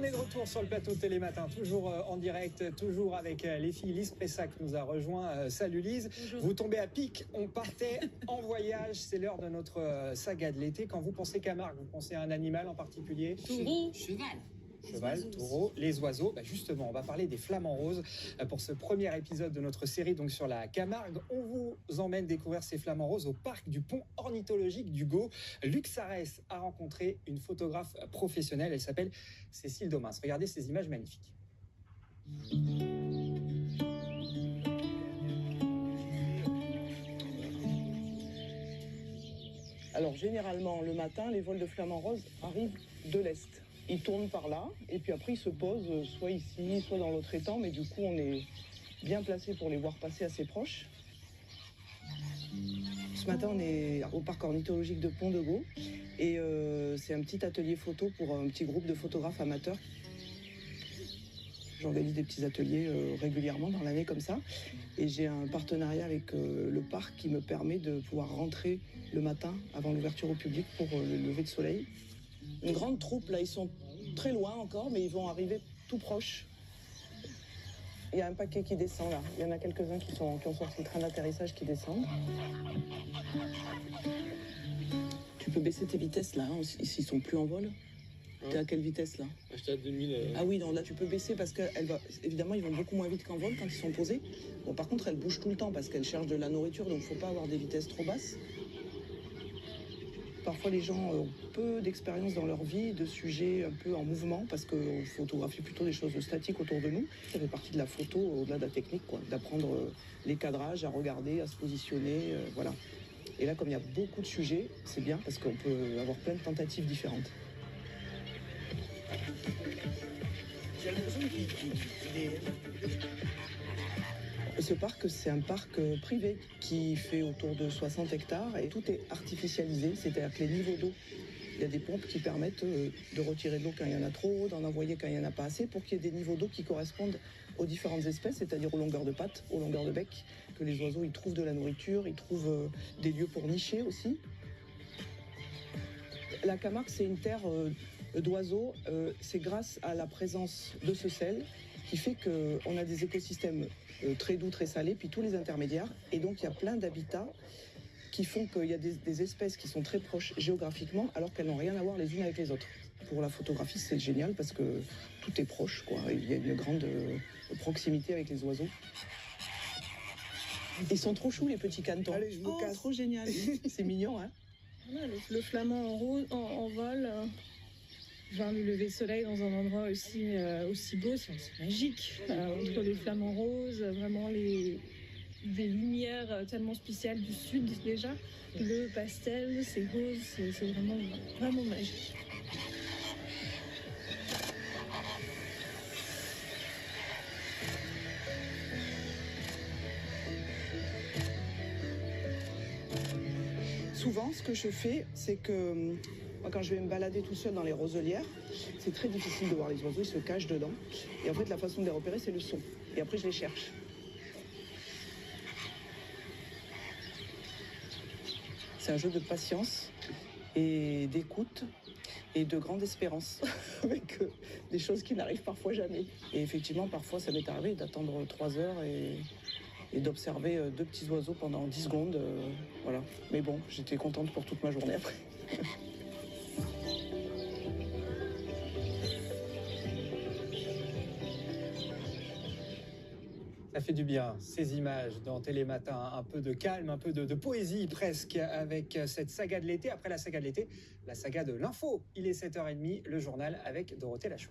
On est de retour sur le plateau de Télématin, toujours en direct, toujours avec les filles. Lise Pressac nous a rejoint. Salut Lise. Bonjour. Vous tombez à pic, on partait en voyage. C'est l'heure de notre saga de l'été. Quand vous pensez Camargue, vous pensez à un animal en particulier? Taureau. Cheval, taureau, les oiseaux. Justement, on va parler des flamants roses pour ce premier épisode de notre série donc sur la Camargue. On vous emmène découvrir ces flamants roses au parc du pont ornithologique du Gau. Luc Sarès a rencontré une photographe professionnelle. Elle s'appelle Cécile Domins. Regardez ces images magnifiques. Alors généralement le matin, les vols de flamants roses arrivent de l'Est. Ils tournent par là et puis après ils se posent soit ici, soit dans l'autre étang, mais du coup on est bien placé pour les voir passer assez proches. Ce matin on est au parc ornithologique de Pont-de-Gau et c'est un petit atelier photo pour un petit groupe de photographes amateurs. J'organise des petits ateliers régulièrement dans l'année comme ça. Et j'ai un partenariat avec le parc qui me permet de pouvoir rentrer le matin avant l'ouverture au public pour le lever de soleil. Une grande troupe, là, ils sont très loin encore, mais ils vont arriver tout proche. Il y a un paquet qui descend là. Il y en a quelques-uns qui ont sorti le train d'atterrissage qui descendent. Tu peux baisser tes vitesses là, hein, s'ils sont plus en vol. T'es à quelle vitesse là? J'étais à 2000. Ah oui, non, là tu peux baisser parce que évidemment ils vont beaucoup moins vite qu'en vol quand ils sont posés. Bon, par contre, elles bougent tout le temps parce qu'elles cherchent de la nourriture, donc faut pas avoir des vitesses trop basses. Parfois les gens ont peu d'expérience dans leur vie, de sujets un peu en mouvement, parce qu'on photographie plutôt des choses statiques autour de nous. Ça fait partie de la photo au-delà de la technique, quoi, d'apprendre les cadrages, à regarder, à se positionner, voilà. Et là, comme il y a beaucoup de sujets, c'est bien parce qu'on peut avoir plein de tentatives différentes. Ce parc, c'est un parc privé qui fait autour de 60 hectares et tout est artificialisé, c'est-à-dire que les niveaux d'eau, il y a des pompes qui permettent de retirer de l'eau quand il y en a trop, d'en envoyer quand il n'y en a pas assez, pour qu'il y ait des niveaux d'eau qui correspondent aux différentes espèces, c'est-à-dire aux longueurs de pattes, aux longueurs de bec, que les oiseaux ils trouvent de la nourriture, ils trouvent des lieux pour nicher aussi. La Camargue, c'est une terre d'oiseaux, c'est grâce à la présence de ce sel qui fait qu'on a des écosystèmes très doux, très salés, puis tous les intermédiaires. Et donc il y a plein d'habitats qui font qu'il y a des espèces qui sont très proches géographiquement alors qu'elles n'ont rien à voir les unes avec les autres. Pour la photographie, c'est génial parce que tout est proche, quoi. Il y a une grande proximité avec les oiseaux. Ils sont trop choux les petits canetons. Allez, je vous casse. Trop génial. C'est mignon, hein. Voilà, le flamand en vol, voir le lever de soleil dans un endroit aussi beau, c'est magique. Entre les flamants roses, vraiment des lumières tellement spéciales du sud déjà. Le pastel, c'est rose, c'est vraiment magique. Souvent, ce que je fais, c'est que moi, quand je vais me balader tout seul dans les roselières, c'est très difficile de voir les oiseaux, ils se cachent dedans. Et en fait, la façon de les repérer, c'est le son. Et après, je les cherche. C'est un jeu de patience et d'écoute et de grande espérance avec des choses qui n'arrivent parfois jamais. Et effectivement, parfois, ça m'est arrivé d'attendre 3 heures et d'observer 2 petits oiseaux pendant 10 secondes. Voilà. Mais bon, j'étais contente pour toute ma journée après. Ça fait du bien, ces images dans Télématin, un peu de calme, un peu de poésie presque, avec cette saga de l'été. Après la saga de l'été, la saga de l'info. Il est 7h30, le journal avec Dorothée Lachaud.